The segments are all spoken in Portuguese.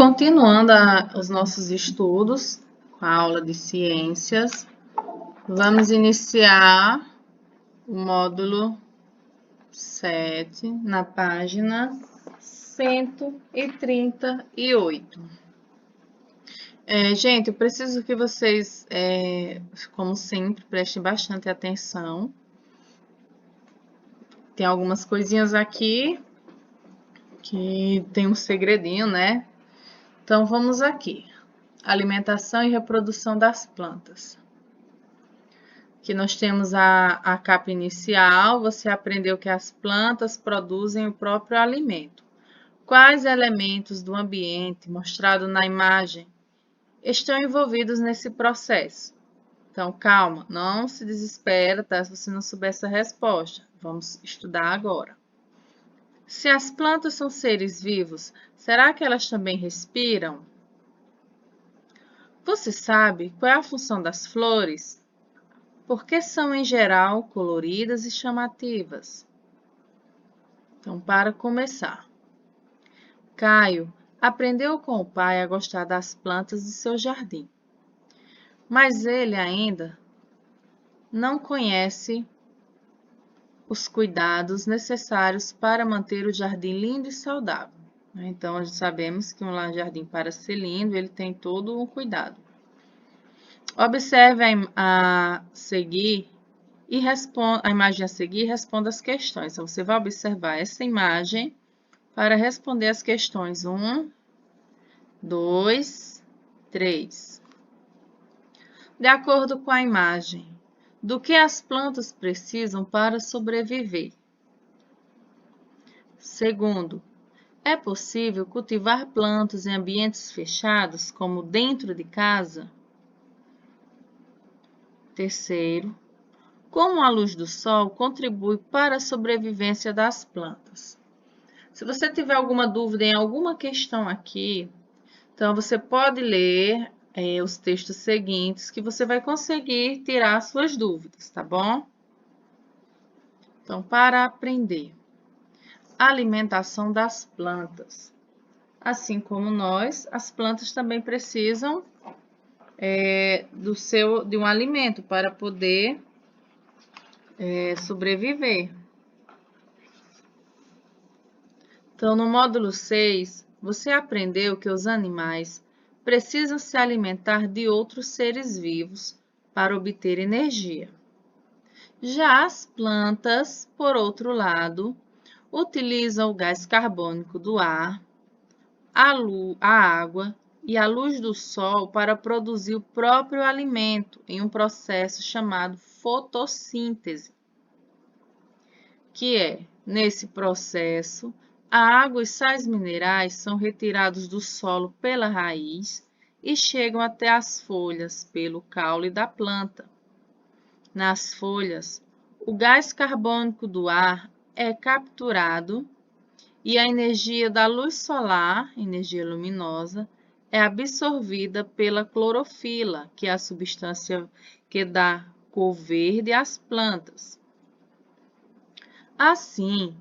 Continuando os nossos estudos com a aula de ciências, vamos iniciar o módulo 7 na página 138. Gente, eu preciso que vocês, como sempre, prestem bastante atenção. Tem algumas coisinhas aqui que tem um segredinho, né? Então, vamos aqui. Alimentação e reprodução das plantas. Aqui nós temos a capa inicial, você aprendeu que as plantas produzem o próprio alimento. Quais elementos do ambiente mostrado na imagem estão envolvidos nesse processo? Então, calma, não se desespera, tá? Se você não souber essa resposta. Vamos estudar agora. Se as plantas são seres vivos, será que elas também respiram? Você sabe qual é a função das flores? Por que são, em geral, coloridas e chamativas? Então, para começar, Caio aprendeu com o pai a gostar das plantas de seu jardim, mas ele ainda não conhece os cuidados necessários para manter o jardim lindo e saudável. Então, nós sabemos que um jardim, para ser lindo, ele tem todo um cuidado. Observe a seguir e a imagem a seguir e responda as questões. Então, você vai observar essa imagem para responder as questões 1, 2, 3. De acordo com a imagem, do que as plantas precisam para sobreviver? Segundo, é possível cultivar plantas em ambientes fechados, como dentro de casa? Terceiro, como a luz do sol contribui para a sobrevivência das plantas? Se você tiver alguma dúvida em alguma questão aqui, então você pode ler os textos seguintes que você vai conseguir tirar suas dúvidas, tá bom? Então, para aprender. Alimentação das plantas. Assim como nós, as plantas também precisam de um alimento para poder sobreviver. Então, no módulo 6, você aprendeu que os animais precisam se alimentar de outros seres vivos para obter energia. Já as plantas, por outro lado, utilizam o gás carbônico do ar, a água e a luz do sol para produzir o próprio alimento em um processo chamado fotossíntese, que nesse processo, a água e sais minerais são retirados do solo pela raiz e chegam até as folhas pelo caule da planta. Nas folhas, o gás carbônico do ar é capturado e a energia da luz solar, energia luminosa, é absorvida pela clorofila, que é a substância que dá cor verde às plantas. Assim,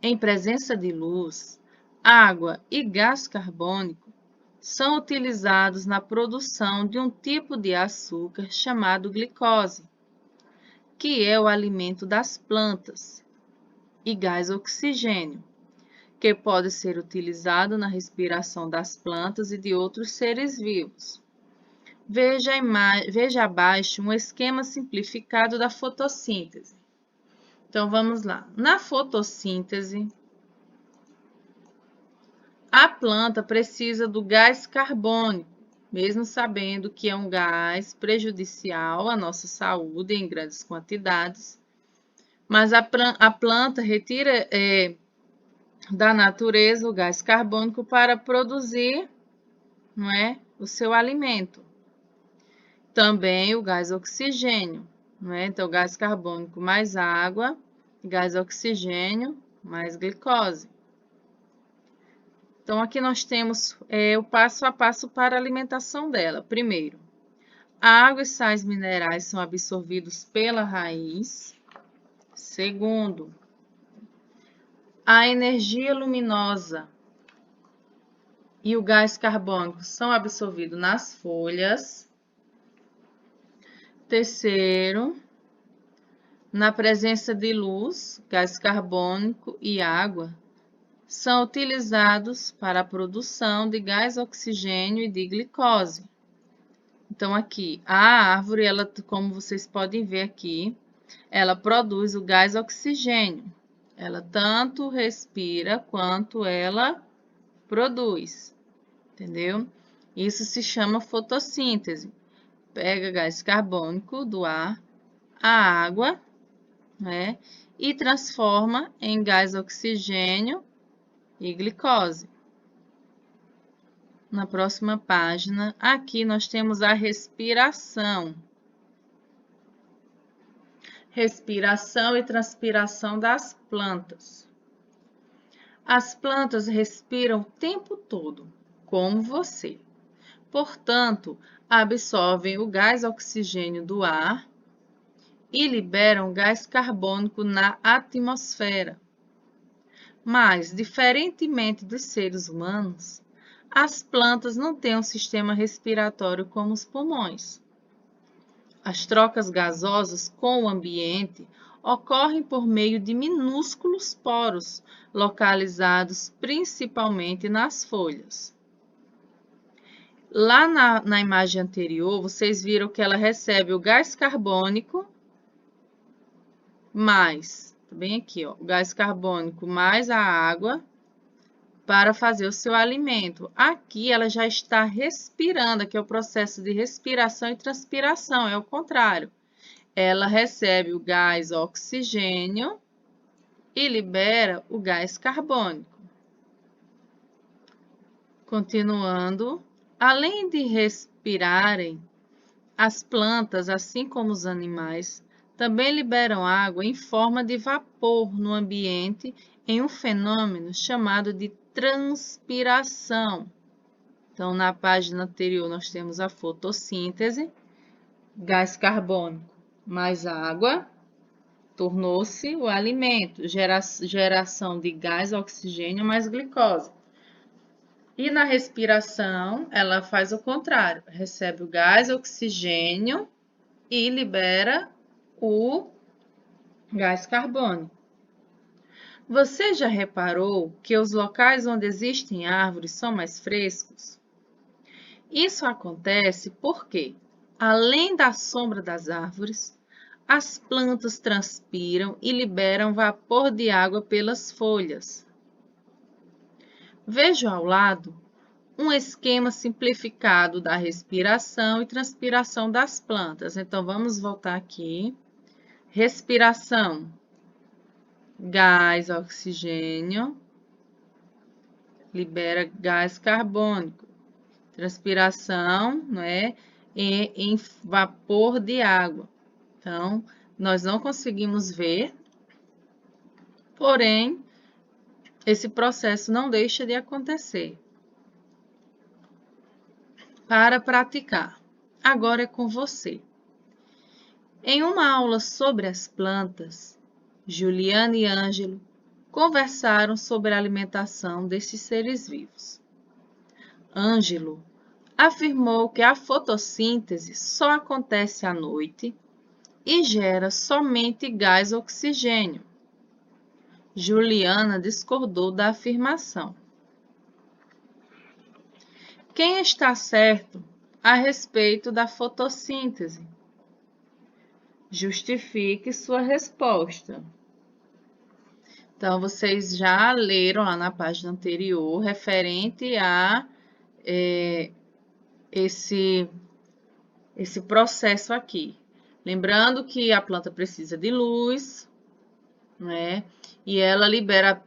em presença de luz, água e gás carbônico são utilizados na produção de um tipo de açúcar chamado glicose, que é o alimento das plantas, e gás oxigênio, que pode ser utilizado na respiração das plantas e de outros seres vivos. Veja abaixo um esquema simplificado da fotossíntese. Então, vamos lá. Na fotossíntese, a planta precisa do gás carbônico, mesmo sabendo que é um gás prejudicial à nossa saúde em grandes quantidades, mas a planta retira da natureza o gás carbônico para produzir, o seu alimento. Também o gás oxigênio, Então, gás carbônico mais água, gás oxigênio mais glicose. Então, aqui nós temos o passo a passo para a alimentação dela. Primeiro, a água e sais minerais são absorvidos pela raiz. Segundo, a energia luminosa e o gás carbônico são absorvidos nas folhas. Terceiro, na presença de luz, gás carbônico e água são utilizados para a produção de gás oxigênio e de glicose. Então, aqui, a árvore, ela, como vocês podem ver aqui, ela produz o gás oxigênio. Ela tanto respira quanto ela produz, entendeu? Isso se chama fotossíntese. Pega gás carbônico do ar, a água, né? E transforma em gás oxigênio e glicose. Na próxima página, aqui nós temos a respiração. Respiração e transpiração das plantas. As plantas respiram o tempo todo, como você. Portanto, absorvem o gás oxigênio do ar e liberam gás carbônico na atmosfera. Mas, diferentemente dos seres humanos, as plantas não têm um sistema respiratório como os pulmões. As trocas gasosas com o ambiente ocorrem por meio de minúsculos poros, localizados principalmente nas folhas. Lá na imagem anterior, vocês viram que ela recebe o gás carbônico mais, bem aqui, ó, o gás carbônico mais a água para fazer o seu alimento. Aqui ela já está respirando, aqui é o processo de respiração e transpiração, é o contrário. Ela recebe o gás oxigênio e libera o gás carbônico. Continuando, além de respirarem, as plantas, assim como os animais, também liberam água em forma de vapor no ambiente em um fenômeno chamado de transpiração. Então, na página anterior, nós temos a fotossíntese, gás carbônico mais água, tornou-se o alimento, geração de gás oxigênio mais glicose. E na respiração, ela faz o contrário, recebe o gás oxigênio e libera o gás carbônico. Você já reparou que os locais onde existem árvores são mais frescos? Isso acontece porque, além da sombra das árvores, as plantas transpiram e liberam vapor de água pelas folhas. Veja ao lado um esquema simplificado da respiração e transpiração das plantas. Então, vamos voltar aqui. Respiração, gás oxigênio, libera gás carbônico. Transpiração, não é? Em vapor de água. Então, nós não conseguimos ver, porém, esse processo não deixa de acontecer. Para praticar, agora é com você. Em uma aula sobre as plantas, Juliana e Ângelo conversaram sobre a alimentação destes seres vivos. Ângelo afirmou que a fotossíntese só acontece à noite e gera somente gás oxigênio. Juliana discordou da afirmação. Quem está certo a respeito da fotossíntese? Justifique sua resposta. Então, vocês já leram lá na página anterior referente a esse processo aqui. Lembrando que a planta precisa de luz, né? E ela libera,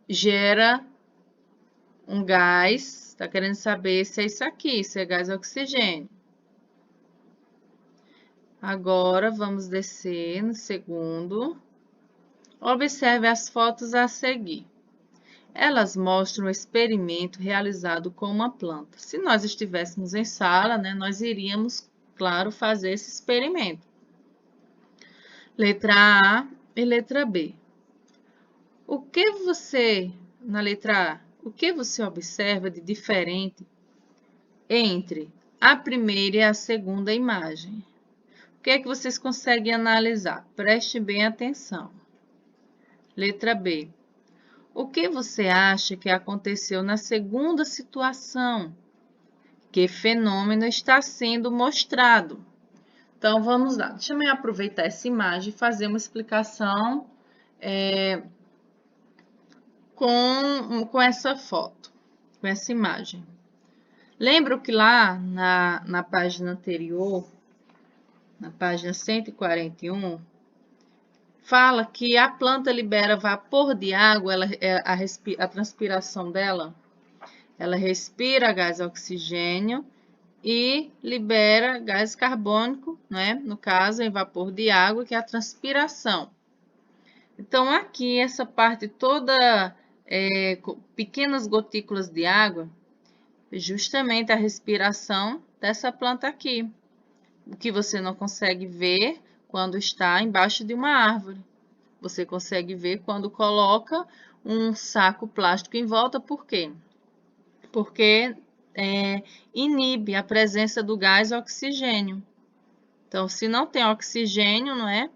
gera um gás. Está querendo saber se é isso aqui, se é gás oxigênio. Agora, vamos descer no segundo. Observe as fotos a seguir. Elas mostram um experimento realizado com uma planta. Se nós estivéssemos em sala, né, nós iríamos, claro, fazer esse experimento. Letra A e letra B. O que você Na letra A, o que você observa de diferente entre a primeira e a segunda imagem? O que é que vocês conseguem analisar? Preste bem atenção. Letra B. O que você acha que aconteceu na segunda situação? Que fenômeno está sendo mostrado? Então, vamos lá. Deixa eu aproveitar essa imagem e fazer uma explicação com essa foto, com essa imagem. Lembra que lá na página anterior, na página 141, fala que a planta libera vapor de água, a transpiração dela, ela respira gás oxigênio e libera gás carbônico, né? No caso, em vapor de água, que é a transpiração. Então, aqui, essa parte toda, pequenas gotículas de água, justamente a respiração dessa planta aqui, o que você não consegue ver quando está embaixo de uma árvore. Você consegue ver quando coloca um saco plástico em volta, por quê? Porque inibe a presença do gás oxigênio. Então, se não tem oxigênio, não é?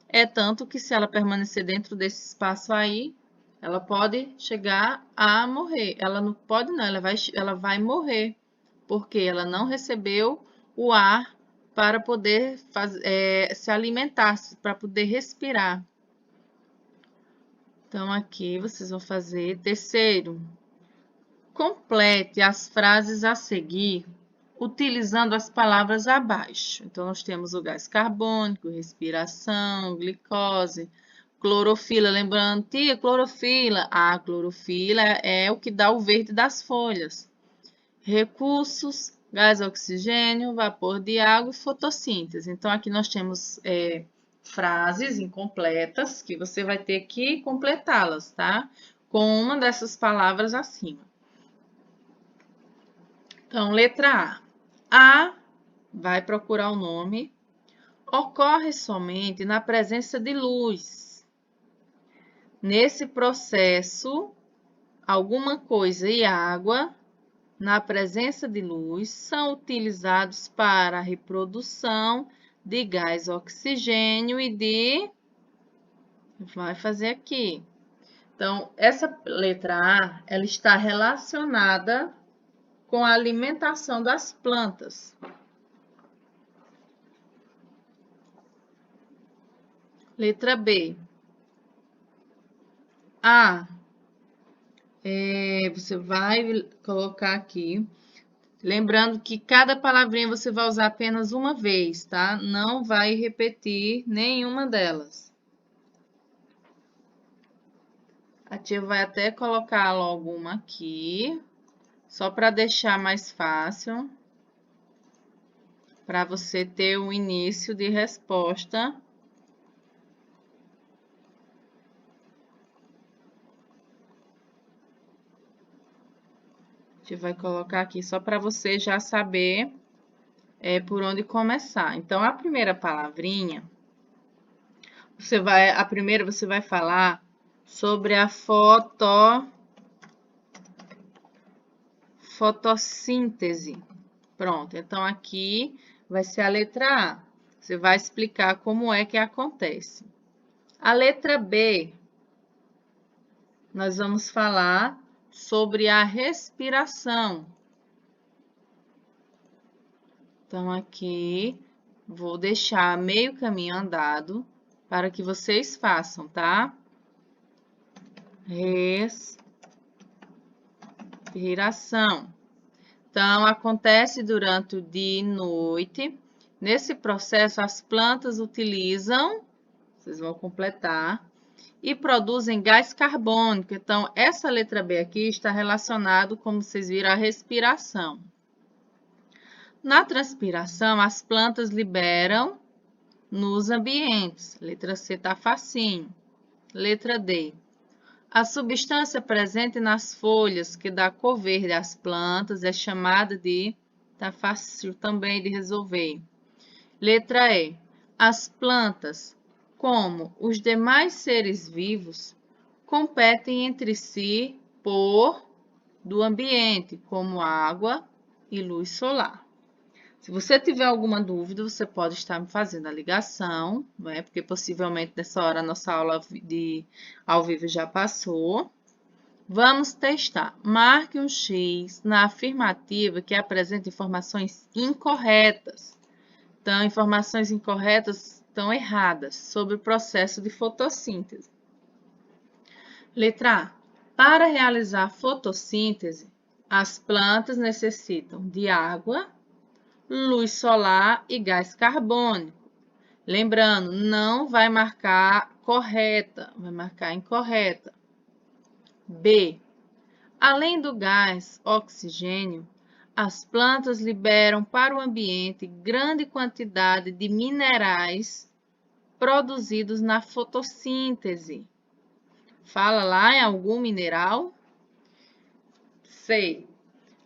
É tanto que se ela permanecer dentro desse espaço aí, ela pode chegar a morrer. Ela não pode não, ela vai morrer, porque ela não recebeu o ar para poder se alimentar, para poder respirar. Então, aqui vocês vão fazer terceiro. Complete as frases a seguir utilizando as palavras abaixo. Então, nós temos o gás carbônico, respiração, glicose, clorofila. Lembrando, tia, clorofila. A clorofila é o que dá o verde das folhas. Recursos, gás oxigênio, vapor de água e fotossíntese. Então, aqui nós temos frases incompletas que você vai ter que completá-las, tá? Com uma dessas palavras acima. Então, letra A. A vai procurar o nome. Ocorre somente na presença de luz. Nesse processo, alguma coisa e água, na presença de luz, são utilizados para a reprodução de gás oxigênio e de... Vai fazer aqui. Então, essa letra A, ela está relacionada com a alimentação das plantas. Letra B. A. Você vai colocar aqui. Lembrando que cada palavrinha você vai usar apenas uma vez, tá? Não vai repetir nenhuma delas. A tia vai até colocar logo uma aqui, só para deixar mais fácil, para você ter um início de resposta. A gente vai colocar aqui só para você já saber por onde começar. Então, a primeira palavrinha, a primeira você vai falar sobre a fotossíntese. Pronto, então aqui vai ser a letra A. Você vai explicar como é que acontece. A letra B, nós vamos falar sobre a respiração. Então, aqui, vou deixar meio caminho andado para que vocês façam, tá? Respiração. Então, acontece durante o dia e noite. Nesse processo, as plantas utilizam, vocês vão completar, e produzem gás carbônico. Então, essa letra B aqui está relacionado, como vocês viram, à respiração. Na transpiração, as plantas liberam nos ambientes. Letra C está facinho. Letra D. A substância presente nas folhas que dá cor verde às plantas é chamada de... Tá fácil também de resolver. Letra E. As plantas, como os demais seres vivos, competem entre si do ambiente, como água e luz solar. Se você tiver alguma dúvida, você pode estar me fazendo a ligação, né? Porque possivelmente nessa hora a nossa aula ao vivo já passou. Vamos testar. Marque um X na afirmativa que apresenta informações incorretas. Então, informações incorretas estão erradas sobre o processo de fotossíntese. Letra A. Para realizar fotossíntese, as plantas necessitam de água, luz solar e gás carbônico. Lembrando, não vai marcar correta, vai marcar incorreta. B. Além do gás oxigênio, as plantas liberam para o ambiente grande quantidade de minerais produzidos na fotossíntese. Fala lá em algum mineral? C.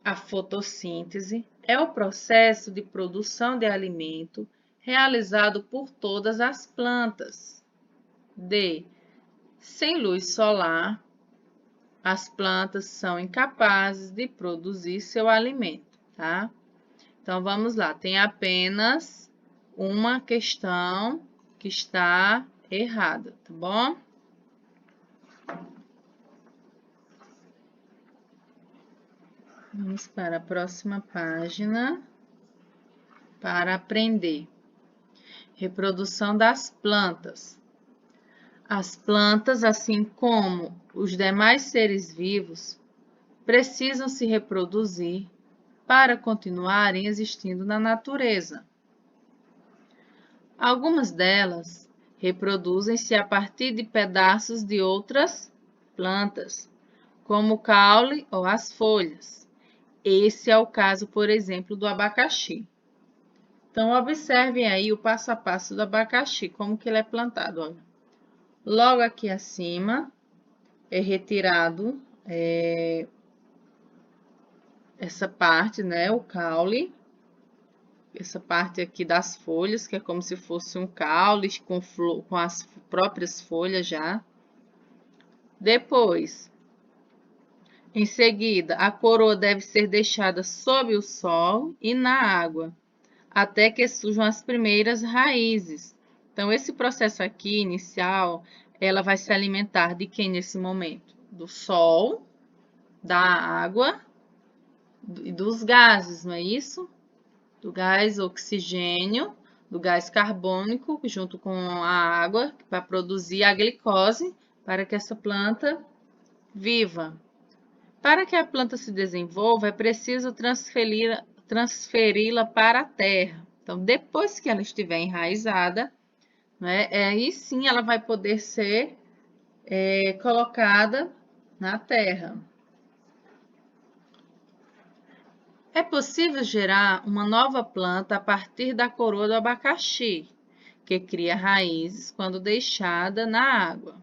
A fotossíntese é o processo de produção de alimento realizado por todas as plantas. D. Sem luz solar, as plantas são incapazes de produzir seu alimento, tá? Então, vamos lá. Tem apenas uma questão que está errada, tá bom? Vamos para a próxima página para aprender. Reprodução das plantas. As plantas, assim como os demais seres vivos, precisam se reproduzir para continuarem existindo na natureza. Algumas delas reproduzem-se a partir de pedaços de outras plantas, como o caule ou as folhas. Esse é o caso, por exemplo, do abacaxi. Então, observem aí o passo a passo do abacaxi, como que ele é plantado. Olha. Logo aqui acima é retirado essa parte, né, o caule, essa parte aqui das folhas, que é como se fosse um caule com as próprias folhas já. Depois, em seguida, a coroa deve ser deixada sob o sol e na água, até que surjam as primeiras raízes. Então, esse processo aqui, inicial, ela vai se alimentar de quem nesse momento? Do sol, da água e dos gases, não é isso? Do gás oxigênio, do gás carbônico, junto com a água, para produzir a glicose, para que essa planta viva. Para que a planta se desenvolva, é preciso transferi-la para a terra. Então, depois que ela estiver enraizada, né, aí sim ela vai poder ser colocada na terra. É possível gerar uma nova planta a partir da coroa do abacaxi, que cria raízes quando deixada na água.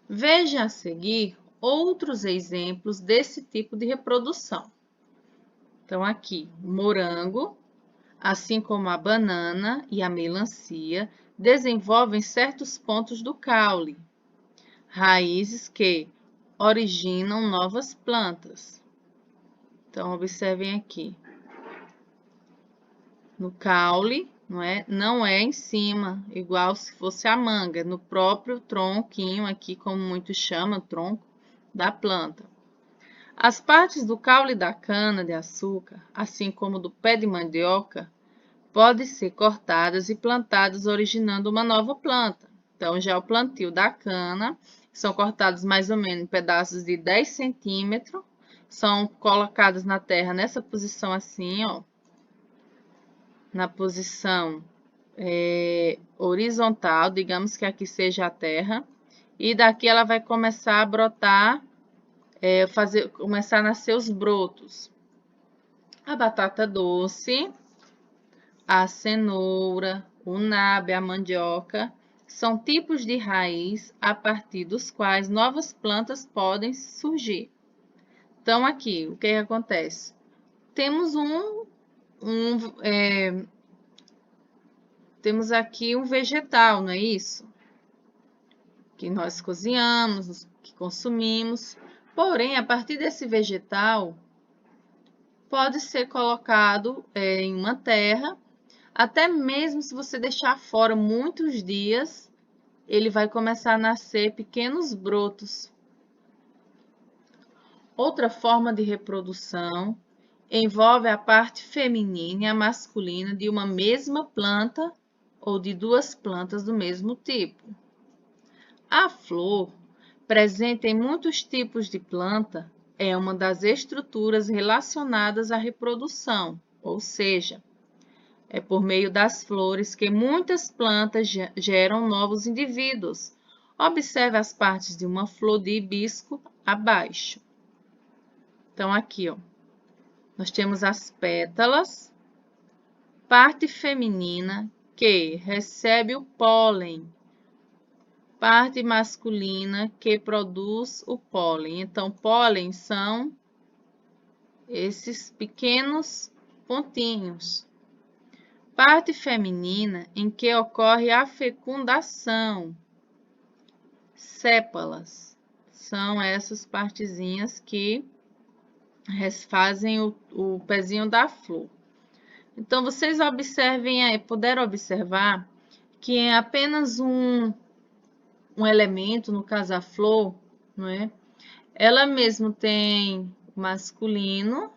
Veja a seguir outros exemplos desse tipo de reprodução. Então, aqui, o morango, assim como a banana e a melancia, desenvolvem certos pontos do caule, raízes que originam novas plantas. Então, observem aqui. No caule, não é em cima, igual se fosse a manga, no próprio tronquinho aqui, como muitos chamam, tronco da planta. As partes do caule da cana de açúcar, assim como do pé de mandioca, podem ser cortadas e plantadas, originando uma nova planta. Então, já o plantio da cana, são cortados mais ou menos em pedaços de 10 centímetros, são colocados na terra nessa posição assim, ó, na posição horizontal, digamos que aqui seja a terra, e daqui ela vai começar a brotar, começar a nascer os brotos. A batata doce, a cenoura, o nabe, a mandioca, são tipos de raiz a partir dos quais novas plantas podem surgir. Então, aqui, o que acontece? Temos temos aqui um vegetal, não é isso? que nós cozinhamos, que consumimos. Porém, a partir desse vegetal, pode ser colocado em uma terra, até mesmo se você deixar fora muitos dias, ele vai começar a nascer pequenos brotos. Outra forma de reprodução envolve a parte feminina e a masculina de uma mesma planta ou de duas plantas do mesmo tipo. A flor, presente em muitos tipos de planta, é uma das estruturas relacionadas à reprodução, ou seja, é por meio das flores que muitas plantas geram novos indivíduos. Observe as partes de uma flor de hibisco abaixo. Então, aqui, ó, nós temos as pétalas, parte feminina que recebe o pólen, parte masculina que produz o pólen. Então, pólen são esses pequenos pontinhos. Parte feminina em que ocorre a fecundação. Sépalas são essas partezinhas que fazem o pezinho da flor. Então, vocês observem aí, puderam observar que é apenas um elemento, no caso a flor, não é? Ela mesmo tem o masculino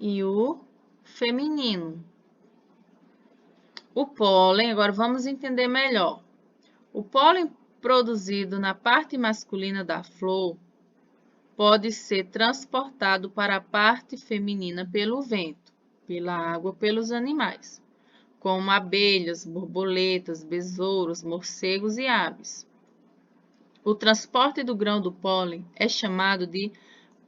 e o feminino. O pólen, agora vamos entender melhor. O pólen produzido na parte masculina da flor pode ser transportado para a parte feminina pelo vento, pela água, pelos animais, como abelhas, borboletas, besouros, morcegos e aves. O transporte do grão do pólen é chamado de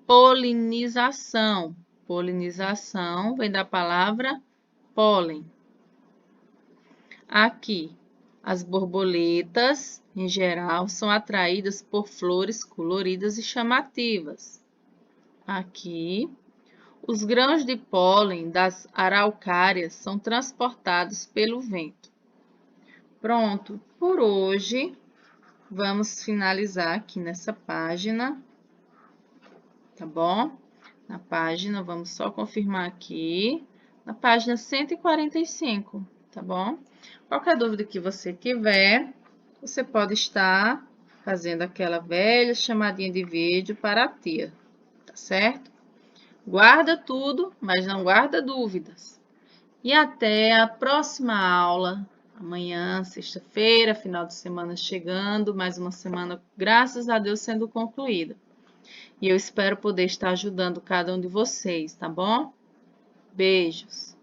polinização. Polinização vem da palavra pólen. Aqui, as borboletas, em geral, são atraídas por flores coloridas e chamativas. Aqui, os grãos de pólen das araucárias são transportados pelo vento. Pronto, por hoje, vamos finalizar aqui nessa página, tá bom? Na página, vamos só confirmar aqui, na página 145, tá bom? Qualquer dúvida que você tiver, você pode estar fazendo aquela velha chamadinha de vídeo para a tia, tá certo? Guarda tudo, mas não guarda dúvidas. E até a próxima aula, amanhã, sexta-feira, final de semana chegando, mais uma semana, graças a Deus, sendo concluída. E eu espero poder estar ajudando cada um de vocês, tá bom? Beijos!